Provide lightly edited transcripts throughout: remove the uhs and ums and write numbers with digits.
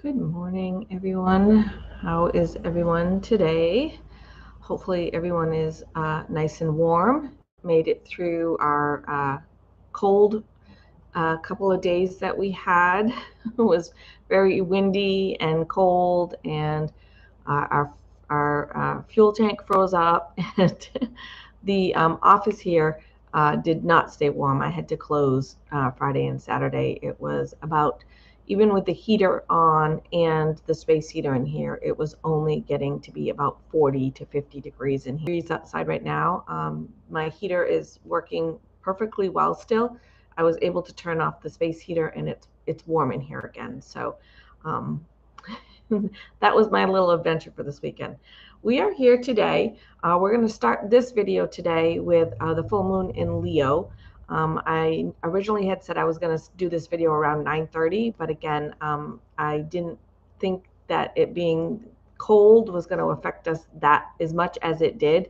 Good morning, everyone. How is everyone today? Hopefully everyone is nice and warm, made it through our cold couple of days that we had. It was very windy and cold, and our fuel tank froze up, and the office here did not stay warm. I had to close Friday and Saturday. It was about, even with the heater on and the space heater in here, it was only getting to be about 40 to 50 degrees in here. It's outside right now. My heater is working perfectly well still. I was able to turn off the space heater, and it's warm in here again. So that was my little adventure for this weekend. We are here today. We're going to start this video today with the full moon in Leo. I originally had said I was going to do this video around 9:30, but again, I didn't think that it being cold was going to affect us that as much as it did.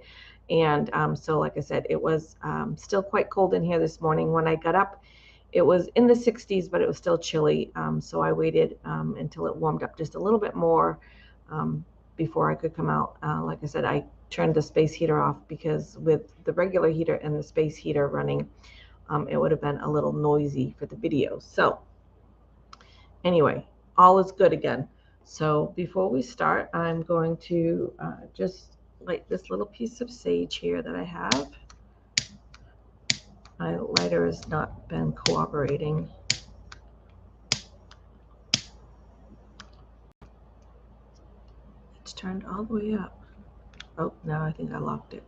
And so like I said, it was still quite cold in here this morning. When I got up, it was in the 60s, but it was still chilly. So I waited until it warmed up just a little bit more before I could come out. Like I said, I turned the space heater off because with the regular heater and the space heater running, it would have been a little noisy for the video. So anyway, all is good again. So before we start, I'm going to just light this little piece of sage here that I have. My lighter has not been cooperating. It's turned all the way up. Oh, now I think I locked it.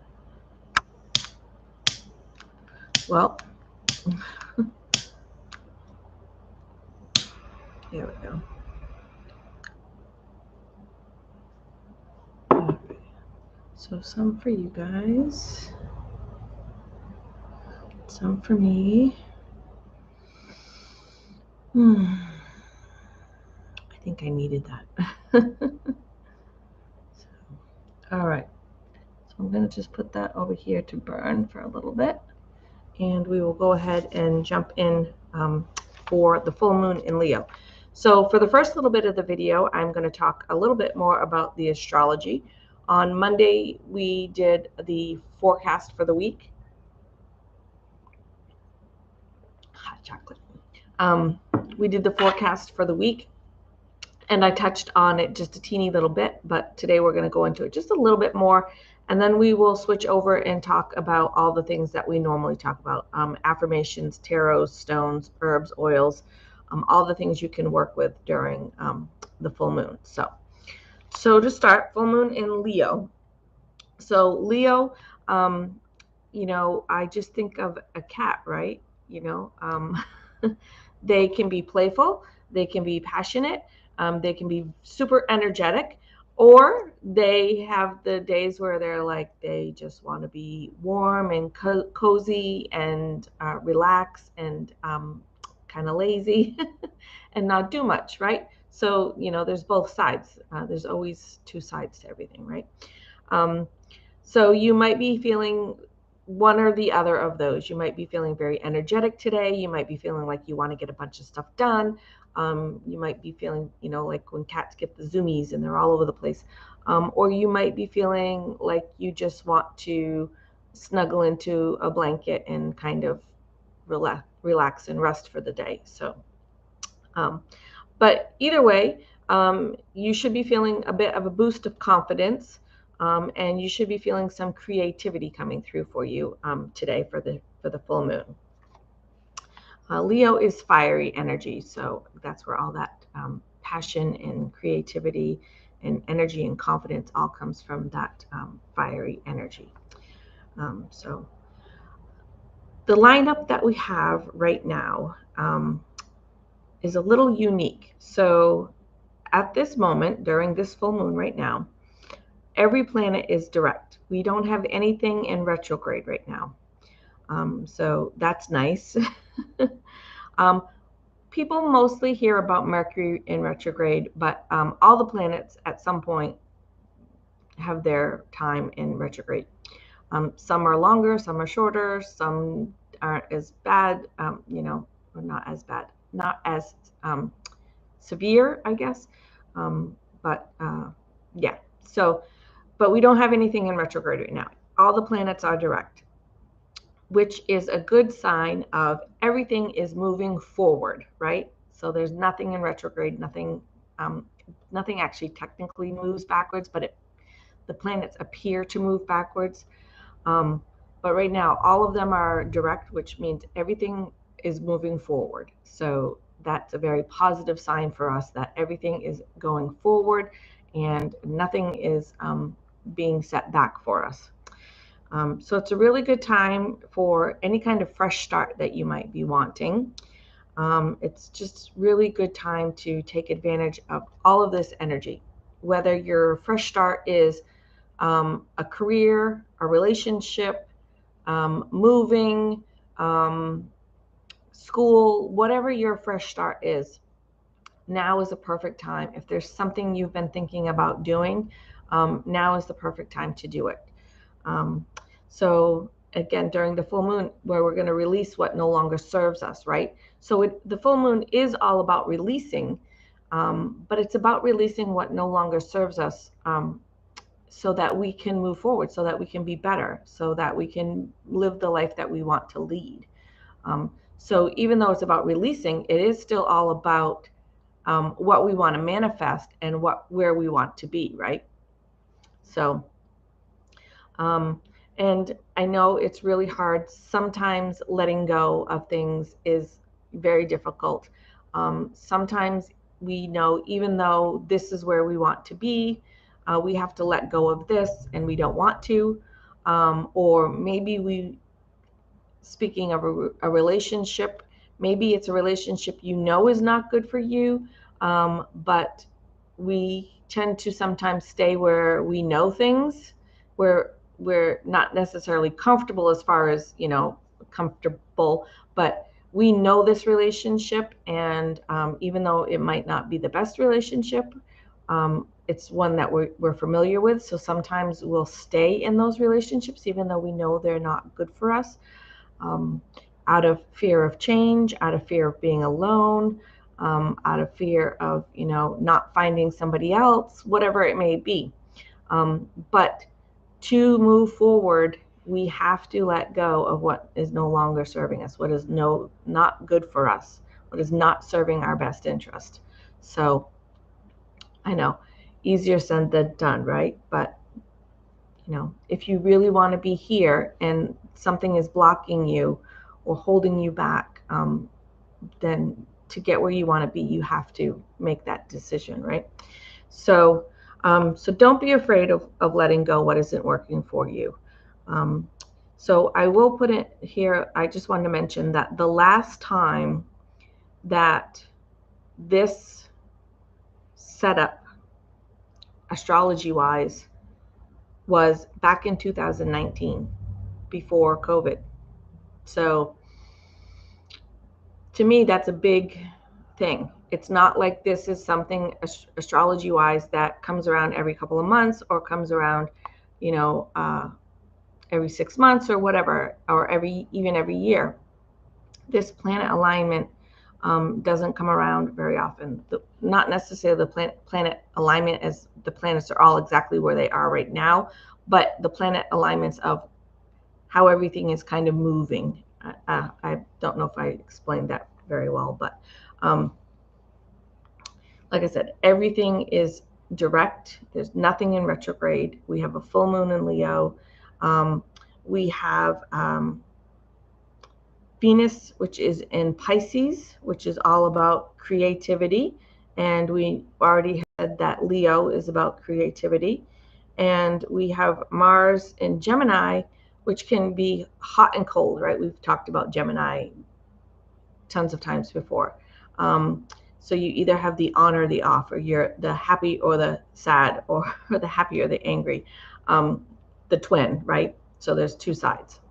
Well, here we go. Okay. So some for you guys, some for me. I think I needed that. So, all right. So I'm going to just put that over here to burn for a little bit, and we will go ahead and jump in for the full moon in Leo. So for the first little bit of the video, I'm going to talk a little bit more about the astrology. On Monday, we did the forecast for the week. Hot chocolate. We did the forecast for the week, and I touched on it just a teeny little bit, but today we're going to go into it just a little bit more, and then we will switch over and talk about all the things that we normally talk about, affirmations, tarot, stones, herbs, oils, all the things you can work with during the full moon. So to start, full moon in Leo. So Leo, you know, I just think of a cat, right? You know, they can be playful, they can be passionate, they can be super energetic, or they have the days where they're like, they just want to be warm and cozy and relax and kind of lazy and not do much, right? So, you know, there's both sides. There's always two sides to everything, right? So you might be feeling one or the other of those. You might be feeling very energetic today. You might be feeling like you want to get a bunch of stuff done. You might be feeling, you know, like when cats get the zoomies and they're all over the place. Or you might be feeling like you just want to snuggle into a blanket and kind of relax and rest for the day. So, but either way, you should be feeling a bit of a boost of confidence. And you should be feeling some creativity coming through for you today for the full moon. Leo is fiery energy, so that's where all that passion and creativity and energy and confidence all comes from, that fiery energy. So the lineup that we have right now is a little unique. So at this moment, during this full moon right now, every planet is direct. We don't have anything in retrograde right now. So that's nice. People mostly hear about Mercury in retrograde, but all the planets at some point have their time in retrograde. Some are longer, some are shorter, some aren't as bad, you know, or not as bad, not as severe, I guess. Yeah, so, but we don't have anything in retrograde right now. All the planets are direct, which is a good sign of everything is moving forward, right? So there's nothing in retrograde, nothing actually technically moves backwards, but the planets appear to move backwards. But right now, all of them are direct, which means everything is moving forward. So that's a very positive sign for us that everything is going forward and nothing is being set back for us. So it's a really good time for any kind of fresh start that you might be wanting. It's just really good time to take advantage of all of this energy, whether your fresh start is a career, a relationship, moving, school, whatever your fresh start is. Now is a perfect time. If there's something you've been thinking about doing, now is the perfect time to do it. So again, during the full moon, where we're going to release what no longer serves us, right? So the full moon is all about releasing, but it's about releasing what no longer serves us, so that we can move forward, so that we can be better, so that we can live the life that we want to lead. So even though it's about releasing, it is still all about what we want to manifest and where we want to be, right? So, and I know it's really hard. Sometimes letting go of things is very difficult. Sometimes we know, even though this is where we want to be, we have to let go of this and we don't want to. Or maybe speaking of a relationship, maybe it's a relationship you know is not good for you, but we tend to sometimes stay where we know things, where we're not necessarily comfortable as far as, comfortable, but we know this relationship, and even though it might not be the best relationship, it's one that we're familiar with. So sometimes we'll stay in those relationships even though we know they're not good for us, out of fear of change, out of fear of being alone, out of fear of, not finding somebody else, whatever it may be. But to move forward, we have to let go of what is no longer serving us, what is not good for us, what is not serving our best interest. So I know, easier said than done, right? But if you really want to be here and something is blocking you or holding you back, then to get where you want to be, you have to make that decision, right? So don't be afraid of letting go what isn't working for you. So I will put it here. I just wanted to mention that the last time that this setup, astrology-wise, was back in 2019, before COVID. So to me, that's a big thing. It's not like this is something astrology-wise that comes around every couple of months or comes around, every 6 months or whatever, or even every year. This planet alignment doesn't come around very often. Not necessarily the planet alignment as the planets are all exactly where they are right now, but the planet alignments of how everything is kind of moving. I don't know if I explained that very well, but like I said, everything is direct. There's nothing in retrograde. We have a full moon in Leo. We have Venus, which is in Pisces, which is all about creativity. And we already said that Leo is about creativity. And we have Mars in Gemini, which can be hot and cold, right? We've talked about Gemini tons of times before. So you either have the on or the off, or you're the happy or the sad, or the happy or the angry, the twin, right? So there's two sides.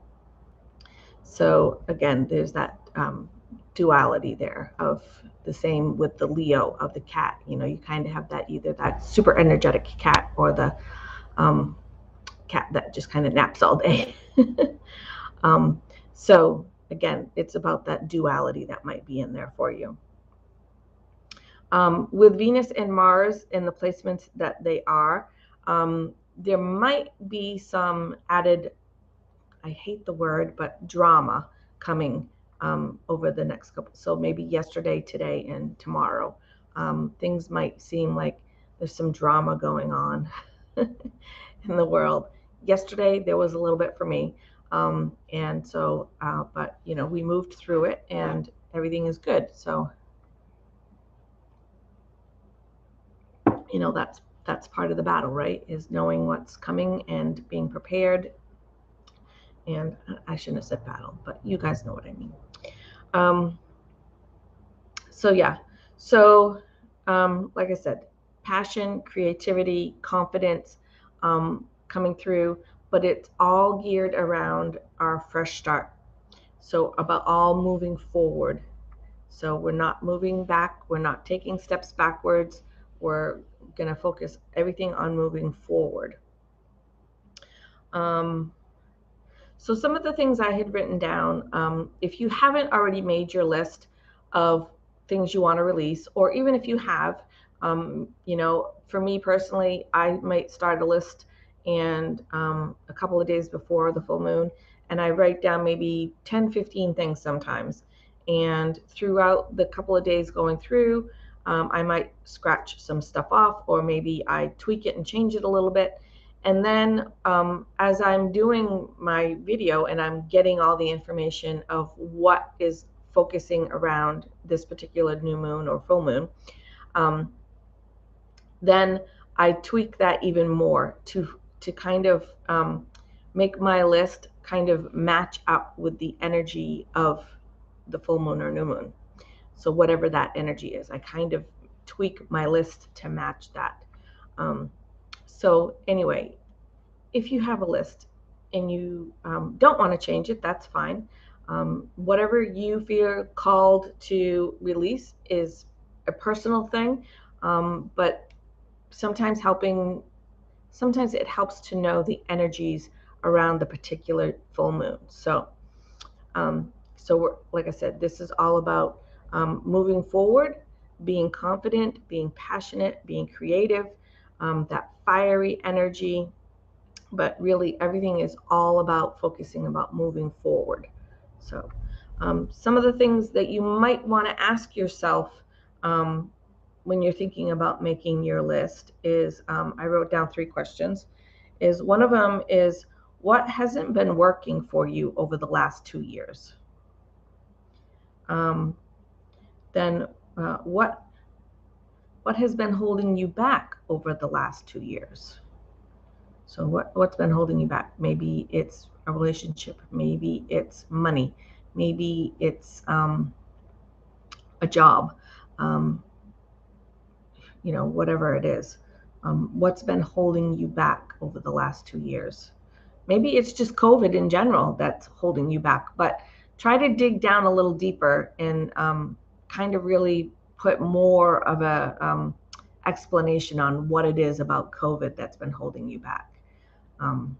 So again, there's that duality there, of the same with the Leo of the cat. You kind of have that, either that super energetic cat or the cat that just kind of naps all day. So again, it's about that duality that might be in there for you. With Venus and Mars in the placements that they are, there might be some added, I hate the word, but drama coming over the next couple. So maybe yesterday, today, and tomorrow. Things might seem like there's some drama going on in the world. Yesterday, there was a little bit for me. And so, but, we moved through it and everything is good. So, that's part of the battle, right? Is knowing what's coming and being prepared. And I shouldn't have said battle, but you guys know what I mean. So yeah, so like I said, passion, creativity, confidence coming through, but it's all geared around our fresh start. So about all moving forward. So we're not moving back, we're not taking steps backwards, we're going to focus everything on moving forward. So some of the things I had written down, if you haven't already made your list of things you want to release, or even if you have, for me personally, I might start a list and a couple of days before the full moon, and I write down maybe 10, 15 things sometimes. And throughout the couple of days going through, I might scratch some stuff off, or maybe I tweak it and change it a little bit. And then as I'm doing my video and I'm getting all the information of what is focusing around this particular new moon or full moon, then I tweak that even more to kind of make my list kind of match up with the energy of the full moon or new moon. So whatever that energy is, I kind of tweak my list to match that. So anyway, if you have a list and you don't want to change it, that's fine. Whatever you feel called to release is a personal thing, but sometimes it helps to know the energies around the particular full moon. So like I said, this is all about moving forward, being confident, being passionate, being creative, that fiery energy. But really everything is all about focusing about moving forward. So some of the things that you might want to ask yourself when you're thinking about making your list is, I wrote down 3 questions. Is one of them is, what hasn't been working for you over the last 2 years? Then what has been holding you back over the last 2 years? So what's been holding you back? Maybe it's a relationship, maybe it's money, maybe it's a job, whatever it is. What's been holding you back over the last 2 years? Maybe it's just COVID in general that's holding you back, but try to dig down a little deeper and kind of really put more of a explanation on what it is about COVID that's been holding you back. And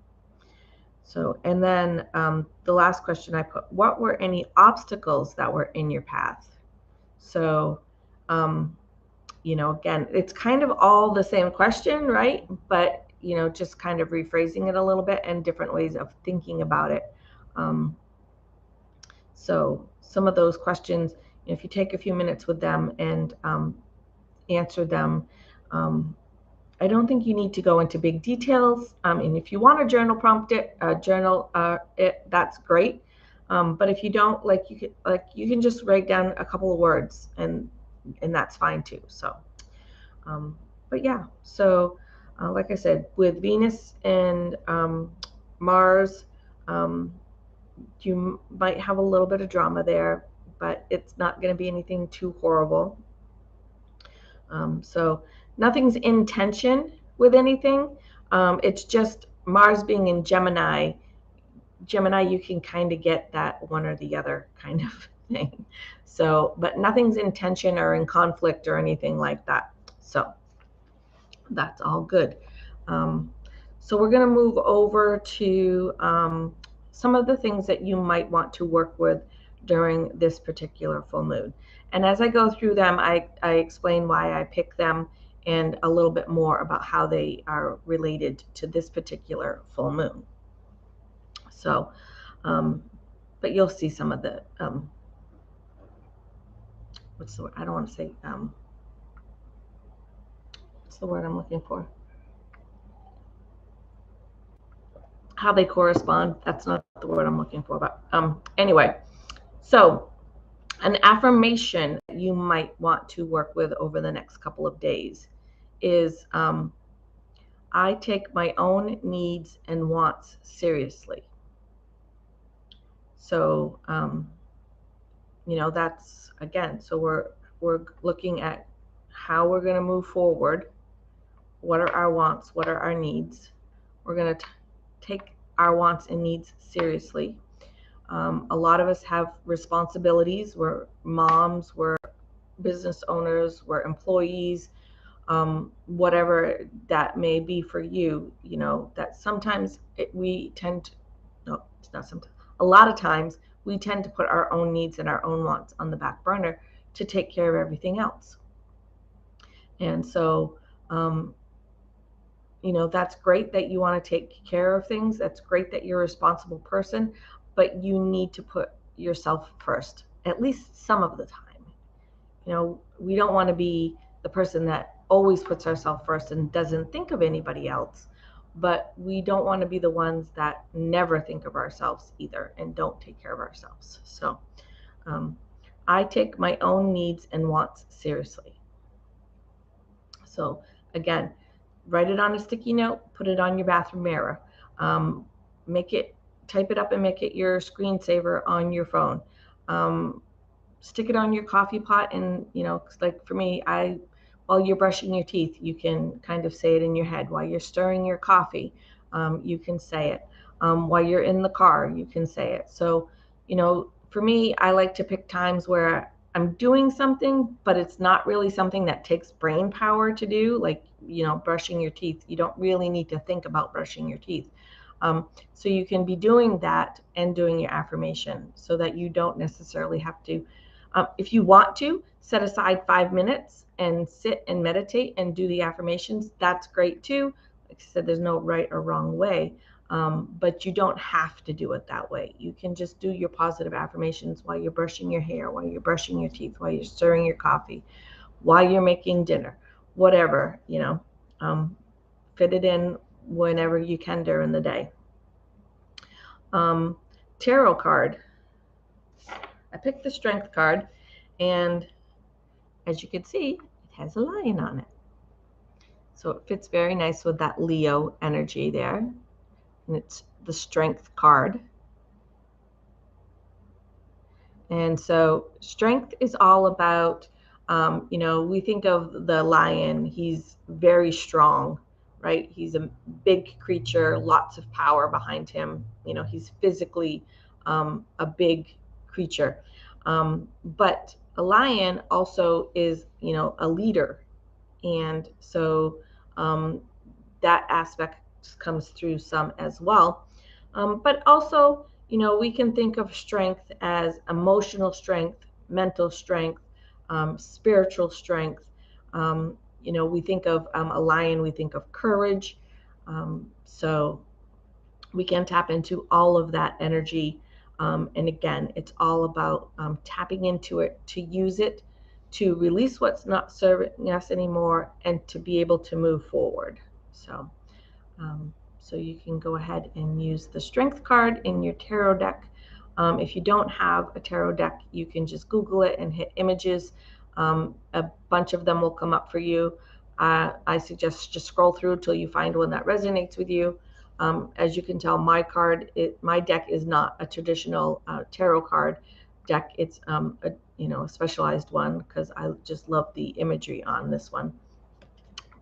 then the last question I put, what were any obstacles that were in your path? So, again, it's kind of all the same question, right? But, just kind of rephrasing it a little bit and different ways of thinking about it. So some of those questions, if you take a few minutes with them and answer them, I don't think you need to go into big details. And if you want to journal prompt it, that's great. But if you don't, you can just write down a couple of words, and that's fine too. So, but yeah. So, like I said, with Venus and Mars, you might have a little bit of drama there, but it's not going to be anything too horrible. So nothing's in tension with anything. It's just Mars being in Gemini. Gemini, you can kind of get that one or the other kind of thing. So, but nothing's in tension or in conflict or anything like that. So that's all good. So we're going to move over to some of the things that you might want to work with during this particular full moon. And as I go through them, I explain why I pick them and a little bit more about how they are related to this particular full moon. So, but you'll see some of the, what's the word? I don't want to say, what's the word I'm looking for? How they correspond. That's not the word I'm looking for, but anyway. So an affirmation you might want to work with over the next couple of days is, I take my own needs and wants seriously. So, that's, again, so we're looking at how we're going to move forward. What are our wants? What are our needs? We're going to take our wants and needs seriously. A lot of us have responsibilities. We're moms, we're business owners, we're employees, whatever that may be for you, that sometimes we tend to, no, it's not sometimes, a lot of times we tend to put our own needs and our own wants on the back burner to take care of everything else. And so, that's great that you want to take care of things. That's great that you're a responsible person, but you need to put yourself first, at least some of the time. We don't want to be the person that always puts ourselves first and doesn't think of anybody else, but we don't want to be the ones that never think of ourselves either and don't take care of ourselves. So I take my own needs and wants seriously. So again, write it on a sticky note, put it on your bathroom mirror, type it up and make it your screensaver on your phone. Stick it on your coffee pot, and like for me, while you're brushing your teeth, you can kind of say it in your head. While you're stirring your coffee, you can say it. While you're in the car, you can say it. So, for me, I like to pick times where I'm doing something, but it's not really something that takes brain power to do, like, brushing your teeth. You don't really need to think about brushing your teeth. So you can be doing that and doing your affirmation so that you don't necessarily have to. If you want to, set aside 5 minutes and sit and meditate and do the affirmations. That's great too. Like I said, there's no right or wrong way, but you don't have to do it that way. You can just do your positive affirmations while you're brushing your hair, while you're brushing your teeth, while you're stirring your coffee, while you're making dinner, whatever, fit it in whenever you can during the day. Tarot card. I picked the Strength card, and as you can see, it has a lion on it. So it fits very nice with that Leo energy there. And it's the Strength card. And so Strength is all about, we think of the lion, he's very strong, right? He's a big creature, lots of power behind him. He's physically a big creature. But a lion also is, a leader. And so that aspect comes through some as well. But also, we can think of strength as emotional strength, mental strength, spiritual strength. We think of a lion, we think of courage. So we can tap into all of that energy. And again, it's all about tapping into it to use it, to release what's not serving us anymore, and to be able to move forward. So, so you can go ahead and use the Strength card in your tarot deck. If you don't have a tarot deck, you can just Google it and hit images. A bunch of them will come up for you. I suggest just scroll through until you find one that resonates with you. As you can tell, my deck is not a traditional tarot card deck. It's a specialized one because I just love the imagery on this one.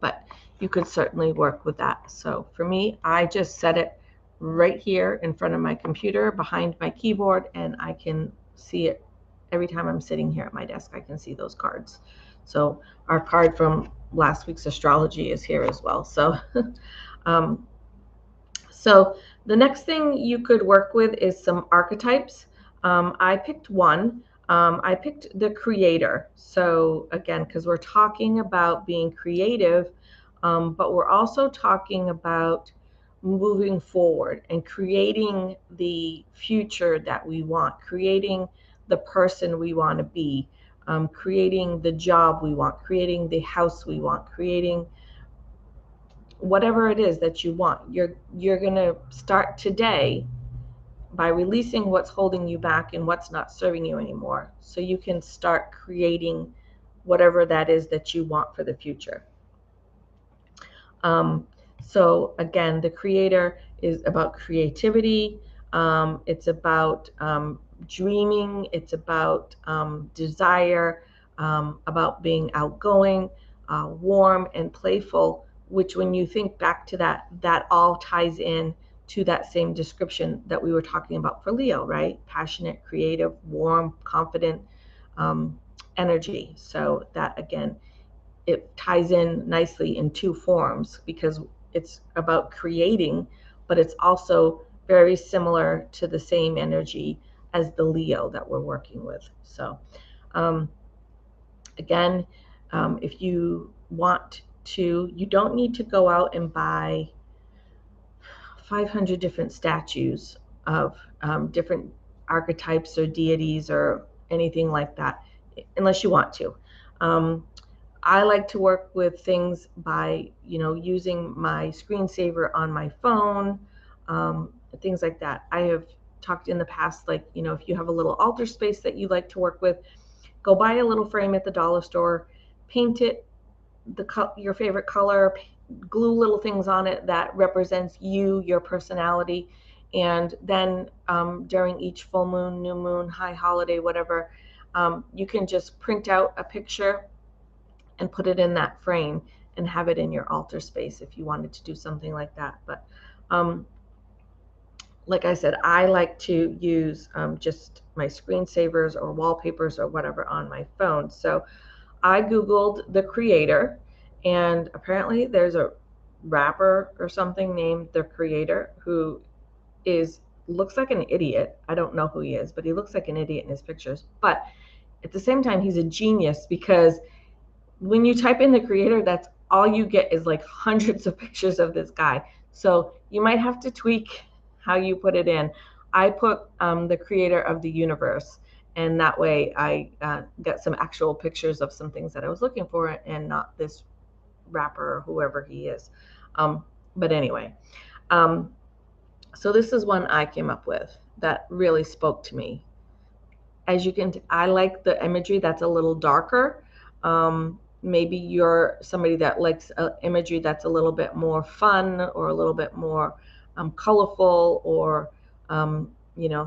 But you could certainly work with that. So for me, I just set it right here in front of my computer behind my keyboard, and I can see it every time I'm sitting here at my desk. I can see those cards. So our card from last week's astrology is here as well. So so the next thing you could work with is some archetypes. I picked one. I picked the creator. So again, because we're talking about being creative, but we're also talking about moving forward and creating the future that we want, creating the person we want to be, creating the job we want, creating the house we want, creating whatever it is that you want. You're going to start today by releasing what's holding you back and what's not serving you anymore, so you can start creating whatever that is that you want for the future. So again, the creator is about creativity. It's about dreaming. It's about desire, about being outgoing, warm, and playful, which when you think back to that, that all ties in to that same description that we were talking about for Leo, right? Passionate, creative, warm, confident energy. So that, again, it ties in nicely in two forms because it's about creating, but it's also very similar to the same energy as the Leo that we're working with. So again, if you want to, you don't need to go out and buy 500 different statues of different archetypes or deities or anything like that, unless you want to. I like to work with things by, using my screensaver on my phone, things like that. I have talked in the past, like, if you have a little altar space that you like to work with, go buy a little frame at the dollar store, paint it your favorite color, glue little things on it that represents you, your personality, and then during each full moon, new moon, high holiday, whatever, you can just print out a picture and put it in that frame and have it in your altar space if you wanted to do something like that. But like I said, I like to use just my screensavers or wallpapers or whatever on my phone. So I Googled the creator, and apparently there's a rapper or something named the creator who looks like an idiot. I don't know who he is, but he looks like an idiot in his pictures. But at the same time, he's a genius, because when you type in the creator, that's all you get is like hundreds of pictures of this guy. So you might have to tweak how you put it in. I put the creator of the universe, and that way I got some actual pictures of some things that I was looking for, and not this rapper or whoever he is. But anyway, so this is one I came up with that really spoke to me. As you can, I like the imagery that's a little darker. Maybe you're somebody that likes imagery that's a little bit more fun, or a little bit more colorful, or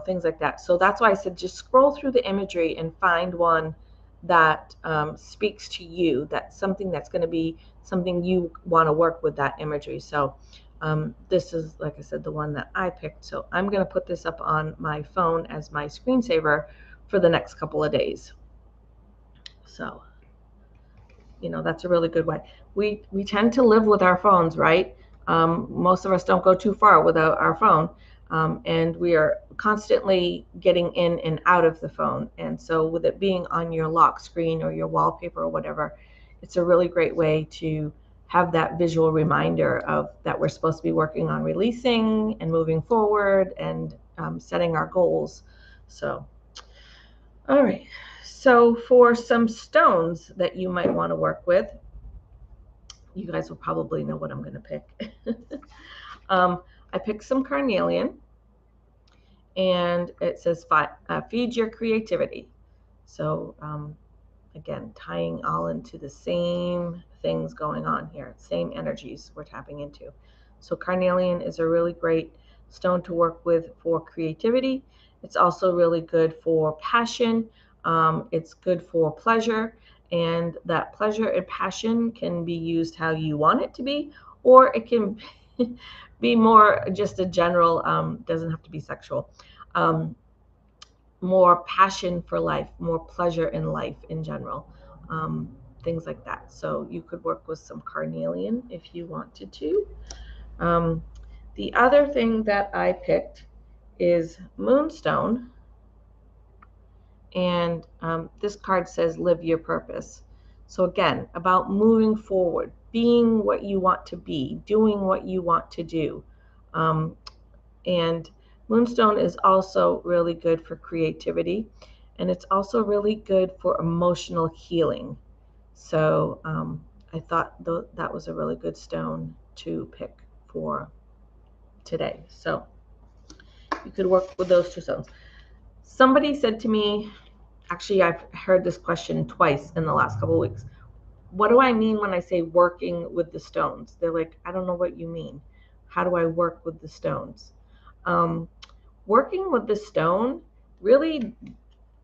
things like that. So that's why I said just scroll through the imagery and find one that speaks to you. That's something that's going to be something you want to work with, that imagery. So this is, like I said, the one that I picked. So I'm going to put this up on my phone as my screensaver for the next couple of days. So that's a really good way. We tend to live with our phones, right? Most of us don't go too far without our phone, and we are constantly getting in and out of the phone. And so with it being on your lock screen or your wallpaper or whatever, it's a really great way to have that visual reminder of that we're supposed to be working on releasing and moving forward and setting our goals. So, all right. So for some stones that you might want to work with, you guys will probably know what I'm going to pick. I picked some carnelian, and it says feed your creativity. So again, tying all into the same things going on here, same energies we're tapping into. So carnelian is a really great stone to work with for creativity. It's also really good for passion. It's good for pleasure, and that pleasure and passion can be used how you want it to be, or it can be more just a general, doesn't have to be sexual, more passion for life, more pleasure in life in general, things like that. So you could work with some carnelian if you wanted to. The other thing that I picked is moonstone, And this card says live your purpose. So again, about moving forward, being what you want to be, doing what you want to do. And Moonstone is also really good for creativity, and it's also really good for emotional healing. So I thought that was a really good stone to pick for today. So you could work with those two stones. Somebody said to me, actually, I've heard this question twice in the last couple of weeks. What do I mean when I say working with the stones? They're like, I don't know what you mean. How do I work with the stones? Working with the stone really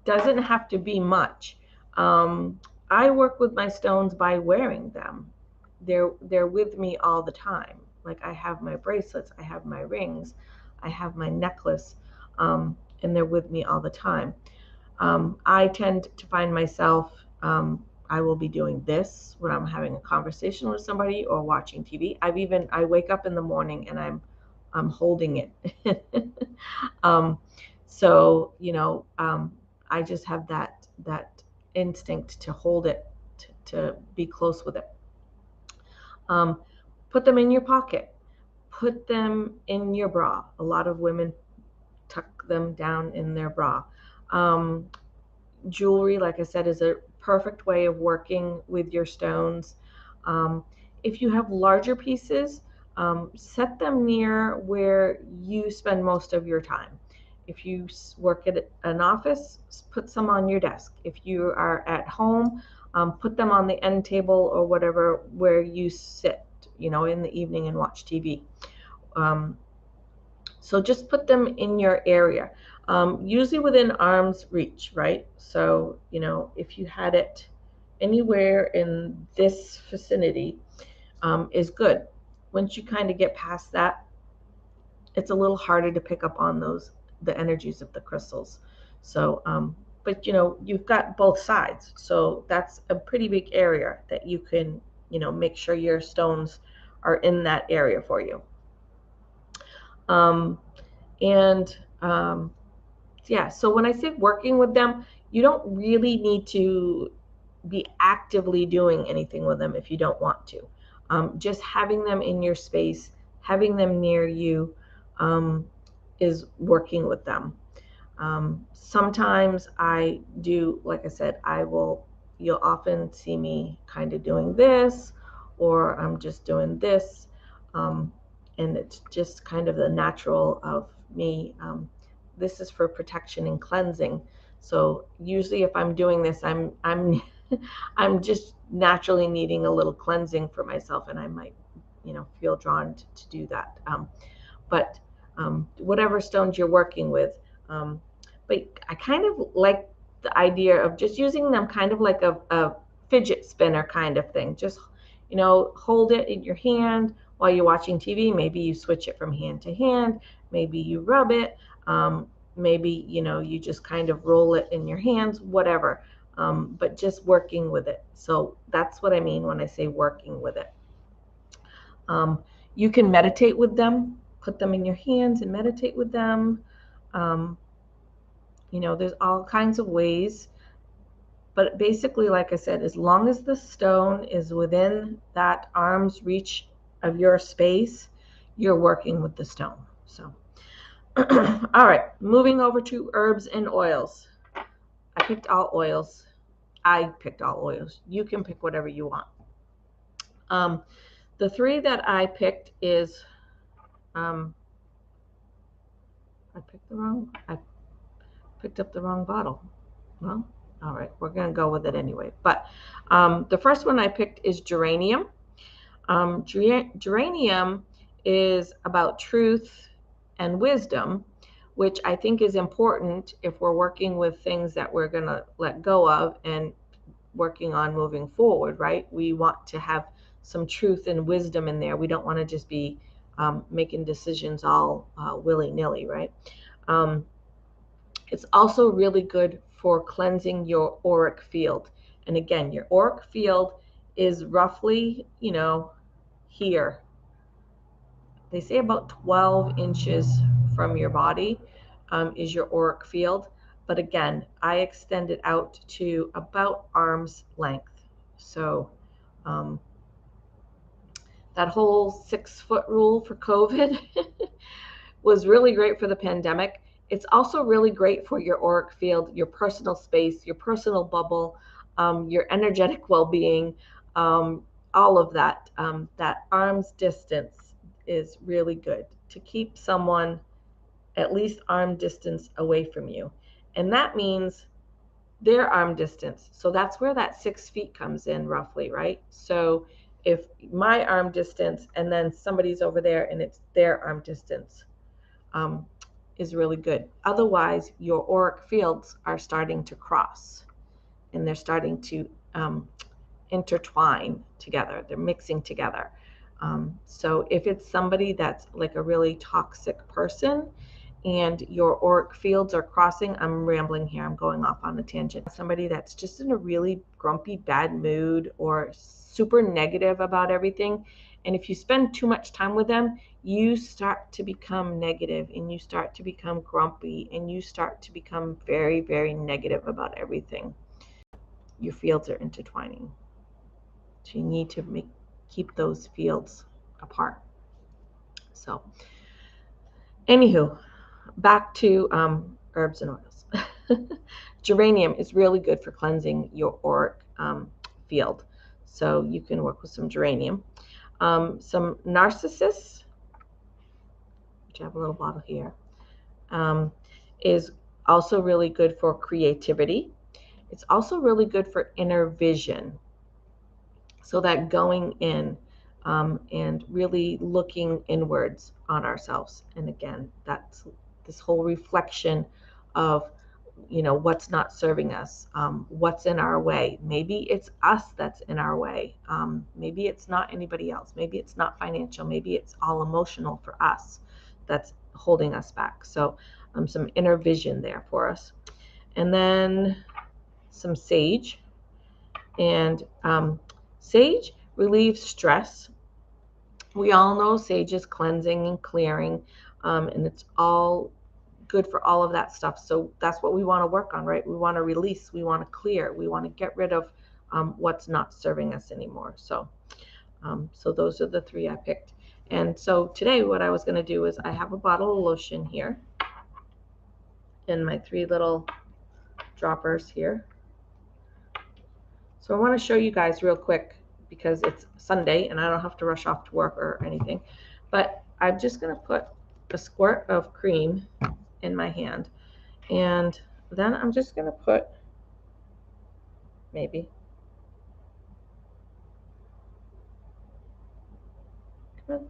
doesn't have to be much. I work with my stones by wearing them. They're with me all the time. Like I have my bracelets, I have my rings, I have my necklace, and they're with me all the time. I tend to find myself, I will be doing this when I'm having a conversation with somebody or watching TV. I wake up in the morning and I'm holding it. So, I just have that instinct to hold it, to be close with it. Put them in your pocket. Put them in your bra. A lot of women tuck them down in their bra. Jewelry, like I said, is a perfect way of working with your stones. If you have larger pieces, set them near where you spend most of your time. If you work at an office, put some on your desk. If you are at home, put them on the end table or whatever where you sit, in the evening and watch TV. So just put them in your area, usually within arm's reach, right? So, if you had it anywhere in this vicinity, is good. Once you kind of get past that, it's a little harder to pick up on the energies of the crystals. So, but you've got both sides. So that's a pretty big area that you can, make sure your stones are in that area for you. And yeah, so when I say working with them, you don't really need to be actively doing anything with them if you don't want to. Just having them in your space, having them near you, is working with them. Sometimes I do, like I said, you'll often see me kind of doing this, or I'm just doing this. And it's just kind of the natural of me. This is for protection and cleansing. So usually if I'm doing this, I'm I'm just naturally needing a little cleansing for myself, and I might, feel drawn to do that. But whatever stones you're working with, but I kind of like the idea of just using them kind of like a fidget spinner kind of thing. Just, hold it in your hand while you're watching TV. Maybe you switch it from hand to hand. Maybe you rub it. Maybe, you just kind of roll it in your hands, whatever. But just working with it. So that's what I mean when I say working with it. You can meditate with them, put them in your hands and meditate with them. There's all kinds of ways. But basically, like I said, as long as the stone is within that arm's reach of your space, you're working with the stone. So, all right, moving over to herbs and oils. I picked all oils. You can pick whatever you want. The three that I picked is, I picked up the wrong bottle. Well, all right, we're going to go with it anyway. But the first one I picked is geranium. Geranium is about truth and wisdom, which I think is important if we're working with things that we're going to let go of and working on moving forward, right? We want to have some truth and wisdom in there. We don't want to just be making decisions all willy-nilly, right? It's also really good for cleansing your auric field. And again, your auric field is roughly, here. They say about 12 inches from your body is your auric field. But again, I extend it out to about arm's length. So that whole 6-foot rule for COVID was really great for the pandemic. It's also really great for your auric field, your personal space, your personal bubble, your energetic well-being, all of that. That arm's distance is really good to keep someone at least arm distance away from you. And that means their arm distance. So that's where that 6 feet comes in roughly, right? So if my arm distance and then somebody's over there and it's their arm distance, is really good. Otherwise, your auric fields are starting to cross and they're starting to intertwine together. They're mixing together. So if it's somebody that's like a really toxic person and your auric fields are crossing, I'm rambling here, I'm going off on a tangent. Somebody that's just in a really grumpy, bad mood or super negative about everything. And if you spend too much time with them, you start to become negative and you start to become grumpy and you start to become very, very negative about everything. Your fields are intertwining. So you need to keep those fields apart. So, anywho, back to herbs and oils. Geranium is really good for cleansing your auric field. So you can work with some geranium. Some narcissus, which I have a little bottle here, is also really good for creativity. It's also really good for inner vision. So that going in and really looking inwards on ourselves. And again, that's this whole reflection of, what's not serving us, what's in our way. Maybe it's us that's in our way. Maybe it's not anybody else. Maybe it's not financial. Maybe it's all emotional for us that's holding us back. So some inner vision there for us. And then some sage. And sage relieves stress. We all know sage is cleansing and clearing, and it's all good for all of that stuff. So that's what we want to work on, right? We want to release, we want to clear, we want to get rid of what's not serving us anymore. So those are the 3 I picked. And so today what I was going to do is I have a bottle of lotion here and my 3 little droppers here. So I want to show you guys real quick because it's Sunday and I don't have to rush off to work or anything. But I'm just going to put a squirt of cream in my hand. And then I'm just going to put maybe oh,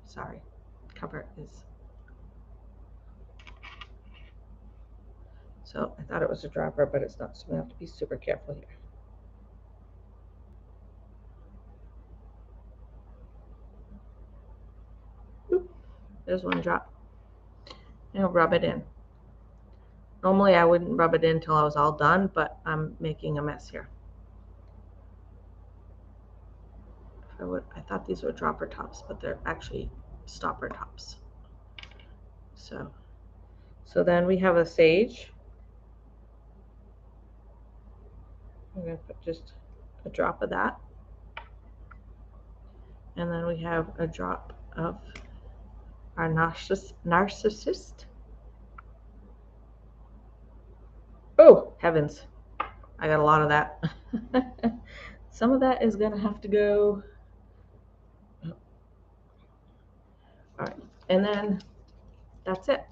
sorry, cover is. So I thought it was a dropper, but it's not. So we have to be super careful here. Oop, there's 1 drop. And I'll rub it in. Normally I wouldn't rub it in until I was all done, but I'm making a mess here. I thought these were dropper tops, but they're actually stopper tops. So then we have a sage. I'm going to put just a drop of that. And then we have a drop of our narcissist. Oh, heavens. I got a lot of that. Some of that is going to have to go. All right. And then that's it.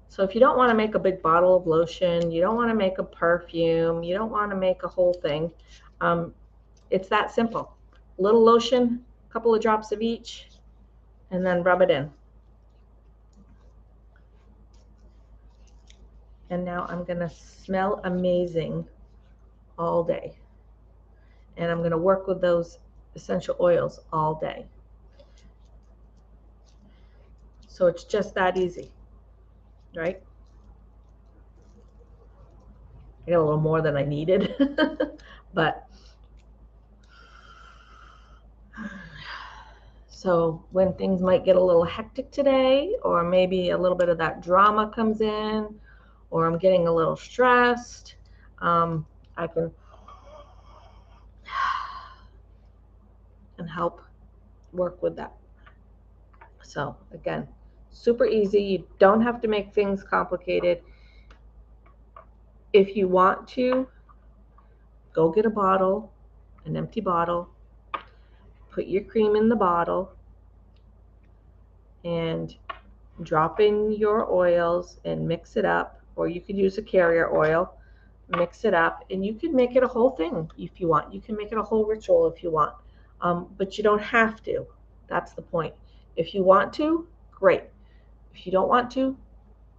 So if you don't want to make a big bottle of lotion, you don't want to make a perfume, you don't want to make a whole thing, it's that simple. A little lotion, a couple of drops of each, and then rub it in. And now I'm going to smell amazing all day. And I'm going to work with those essential oils all day. So it's just that easy, right? I got a little more than I needed, but So when things might get a little hectic today, or maybe a little bit of that drama comes in, or I'm getting a little stressed, I can help work with that. So again, super easy. You don't have to make things complicated. If you want to, go get a bottle, an empty bottle, put your cream in the bottle, and drop in your oils and mix it up, or you could use a carrier oil, mix it up, and you can make it a whole thing if you want. You can make it a whole ritual if you want, but you don't have to. That's the point. If you want to, great. If you don't want to,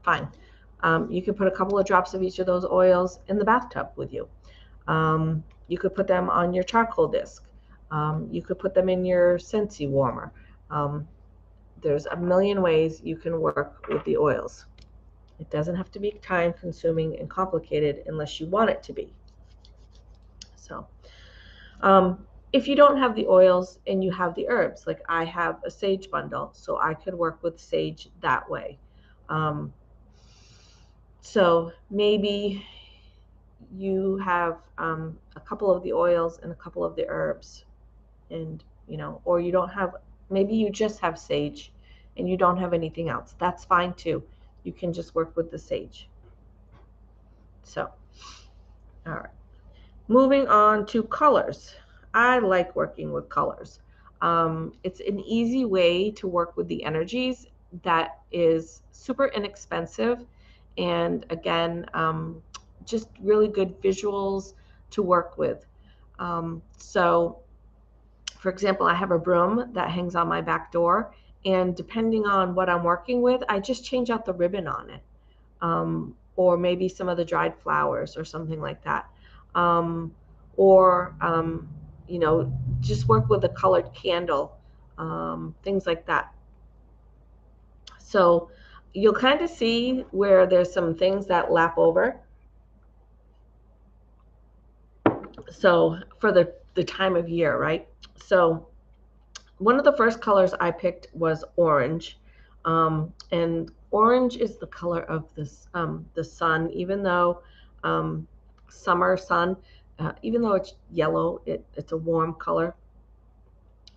fine. You can put a couple of drops of each of those oils in the bathtub with you. You could put them on your charcoal disc. You could put them in your Scentsy warmer. There's a million ways you can work with the oils. It doesn't have to be time consuming and complicated unless you want it to be. So if you don't have the oils and you have the herbs, like I have a sage bundle, so I could work with sage that way. So maybe you have a couple of the oils and a couple of the herbs, and or you don't have, maybe you just have sage and you don't have anything else. That's fine too. You can just work with the sage. So, all right. Moving on to colors. I like working with colors. It's an easy way to work with the energies that is super inexpensive, and again, just really good visuals to work with. So for example, I have a broom that hangs on my back door, and depending on what I'm working with, I just change out the ribbon on it, or maybe some of the dried flowers or something like that, or just work with a colored candle, things like that. So you'll kind of see where there's some things that lap over. So for the time of year, right? So one of the first colors I picked was orange, and orange is the color of this the sun. Even though summer sun, even though it's yellow, it's a warm color.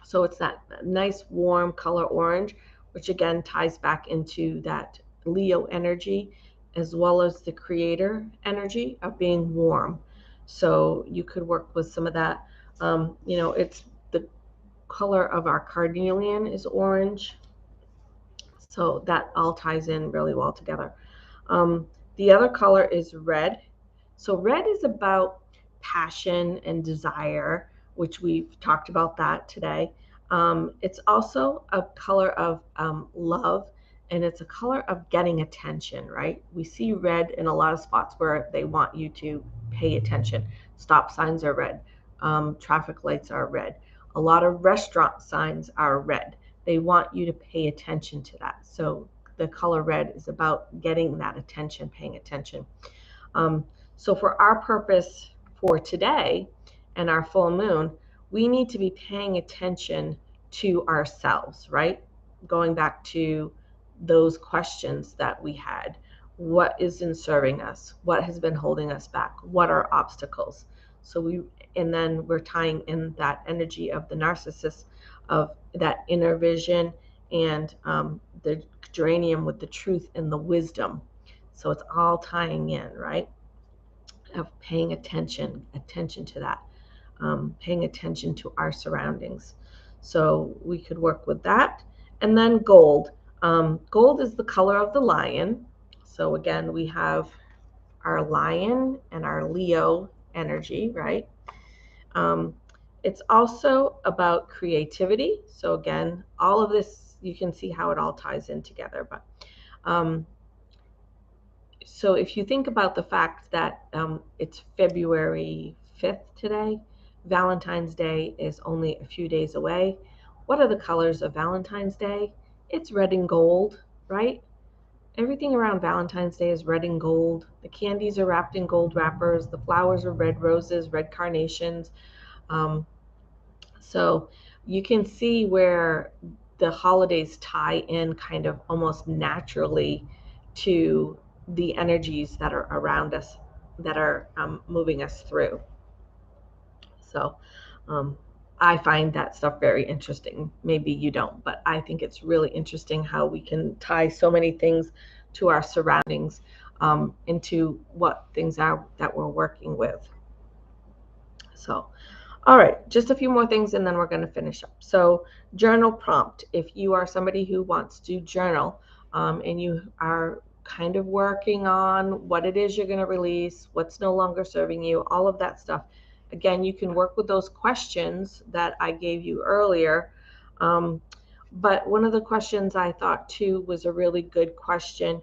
So it's that nice warm color orange, which again ties back into that Leo energy, as well as the creator energy of being warm. So you could work with some of that. It's the color of our carnelian is orange. So that all ties in really well together. The other color is red. So red is about passion and desire, which we've talked about that today. It's also a color of love, and it's a color of getting attention, right? We see red in a lot of spots where they want you to pay attention. Stop signs are red. Traffic lights are red. A lot of restaurant signs are red. They want you to pay attention to that. So the color red is about getting that attention, paying attention. So for our purpose for today and our full moon, we need to be paying attention to ourselves, right? Going back to those questions that we had. What isn't serving us? What has been holding us back? What are obstacles? And then we're tying in that energy of the narcissist, of that inner vision, and the geranium with the truth and the wisdom. So it's all tying in, right? Of paying attention to that, paying attention to our surroundings. So we could work with that. And then gold. Gold is the color of the lion. So again, we have our lion and our Leo energy, right? It's also about creativity. So again, all of this, you can see how it all ties in together. But so if you think about the fact that it's February 5th today, Valentine's Day is only a few days away. What are the colors of Valentine's Day? It's red and gold, right? Everything around Valentine's Day is red and gold. The candies are wrapped in gold wrappers. The flowers are red roses, red carnations. So you can see where the holidays tie in kind of almost naturally to the energies that are around us, that are moving us through. So I find that stuff very interesting. Maybe you don't, but I think it's really interesting how we can tie so many things to our surroundings, into what things are that we're working with. So, all right, just a few more things and then we're going to finish up. So, journal prompt. If you are somebody who wants to journal, and you are kind of working on what it is you're going to release, what's no longer serving you, all of that stuff. Again, you can work with those questions that I gave you earlier. But one of the questions I thought too was a really good question.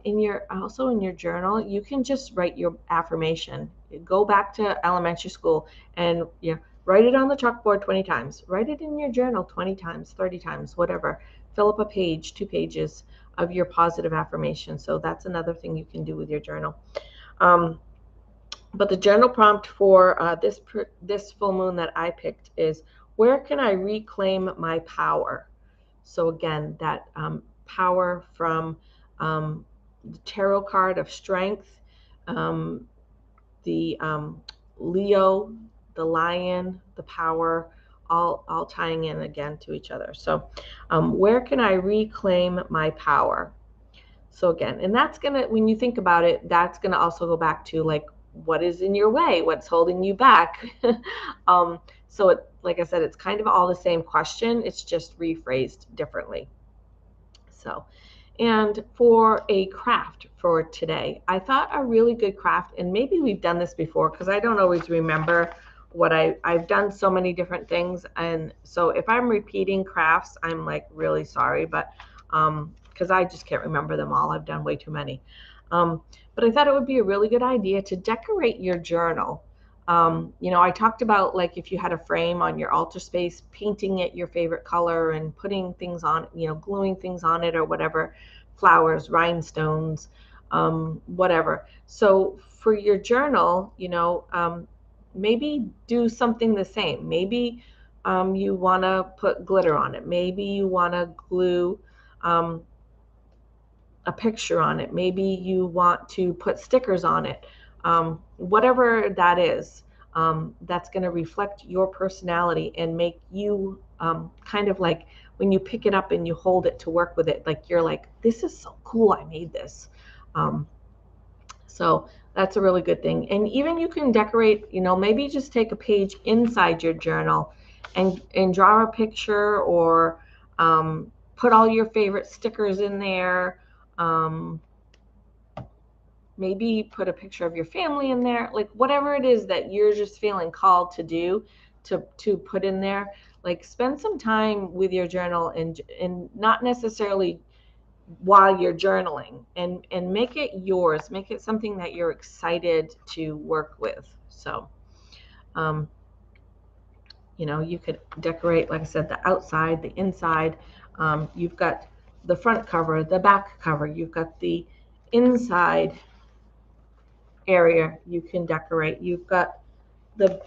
In your journal, you can just write your affirmation. Go back to elementary school and write it on the chalkboard 20 times. Write it in your journal 20 times, 30 times, whatever. Fill up a page, 2 pages of your positive affirmation. So that's another thing you can do with your journal. But the journal prompt for this full moon that I picked is, where can I reclaim my power? So again, that power from the tarot card of strength, the Leo, the lion, the power, all tying in again to each other. So where can I reclaim my power? So again, and that's going to, when you think about it, that's going to also go back to like, what is in your way? What's holding you back? So it, like I said, it's kind of all the same question. It's just rephrased differently. So, and for a craft for today, I thought a really good craft, and maybe we've done this before because I don't always remember what I've done so many different things. And so if I'm repeating crafts, I'm like really sorry, but because I just can't remember them all. I've done way too many. But I thought it would be a really good idea to decorate your journal. I talked about, like, if you had a frame on your altar space, painting it your favorite color and putting things on, gluing things on it or whatever, flowers, rhinestones, whatever. So for your journal, maybe do something the same. Maybe you want to put glitter on it. Maybe you want to glue a picture on it. Maybe you want to put stickers on it. Whatever that is, that's going to reflect your personality and make you kind of like, when you pick it up and you hold it to work with it, like you're like, this is so cool, I made this. So that's a really good thing. And even you can decorate, maybe just take a page inside your journal and draw a picture, or put all your favorite stickers in there. Maybe put a picture of your family in there, like whatever it is that you're just feeling called to do, to put in there. Like, spend some time with your journal, and not necessarily while you're journaling, and make it yours, make it something that you're excited to work with. So you could decorate, like I said, the outside, the inside. You've got the front cover, the back cover, you've got the inside area you can decorate. You've got the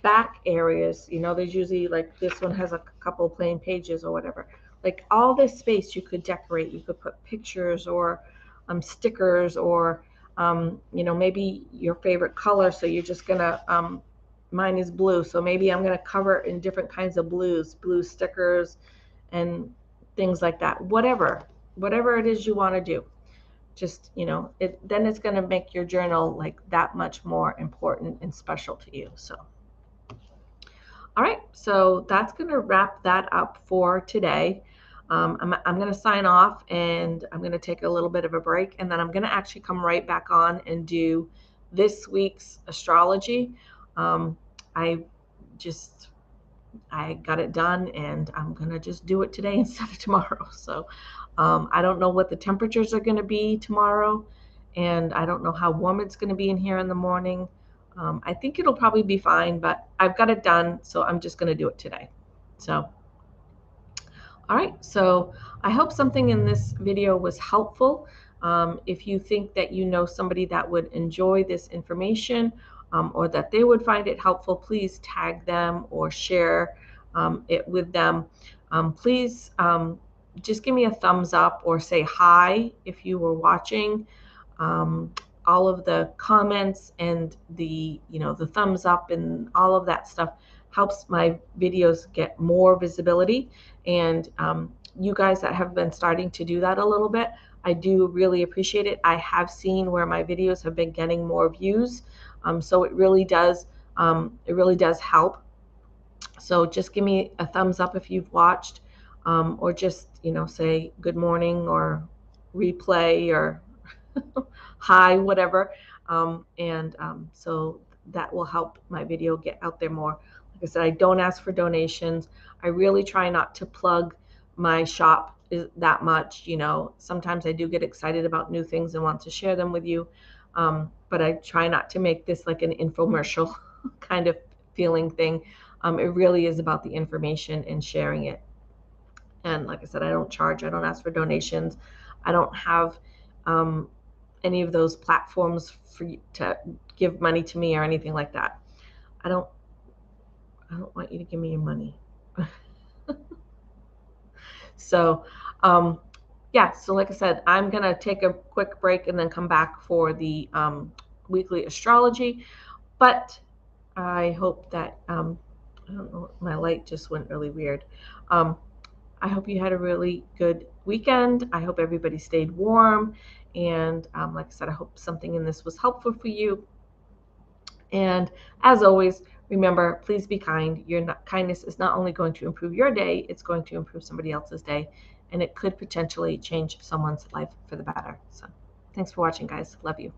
back areas, there's usually, like, this one has a couple of plain pages or whatever. Like, all this space you could decorate. You could put pictures or stickers, or maybe your favorite color. So you're just gonna mine is blue, so maybe I'm gonna cover in different kinds of blues, blue stickers and things like that. Whatever it is you want to do, just then it's going to make your journal like that much more important and special to you. So all right, so that's going to wrap that up for today. I'm going to sign off, and I'm going to take a little bit of a break, and then I'm going to actually come right back on and do this week's astrology. I got it done, and I'm going to just do it today instead of tomorrow. So I don't know what the temperatures are going to be tomorrow, and I don't know how warm it's going to be in here in the morning. I think it'll probably be fine, but I've got it done, so I'm just going to do it today. So, all right, so I hope something in this video was helpful. If you think that somebody that would enjoy this information, or that they would find it helpful, please tag them or share it with them. Please just give me a thumbs up or say hi if you were watching. All of the comments and the thumbs up and all of that stuff helps my videos get more visibility. And you guys that have been starting to do that a little bit, I do really appreciate it. I have seen where my videos have been getting more views, so it really does help. So just give me a thumbs up if you've watched, or just say good morning or replay or hi, whatever. So that will help my video get out there more. Like I said, I don't ask for donations. I really try not to plug my shop that much. Sometimes I do get excited about new things and want to share them with you. But I try not to make this like an infomercial kind of feeling thing. It really is about the information and sharing it. And like I said, I don't charge. I don't ask for donations. I don't have any of those platforms for you to give money to me or anything like that. I don't want you to give me your money. So yeah, so like I said, I'm gonna take a quick break and then come back for the weekly astrology. But I hope that I don't know, my light just went really weird. I hope you had a really good weekend. I hope everybody stayed warm. And like I said, I hope something in this was helpful for you. And as always, remember, please be kind. Kindness is not only going to improve your day, it's going to improve somebody else's day. And it could potentially change someone's life for the better. So thanks for watching, guys. Love you.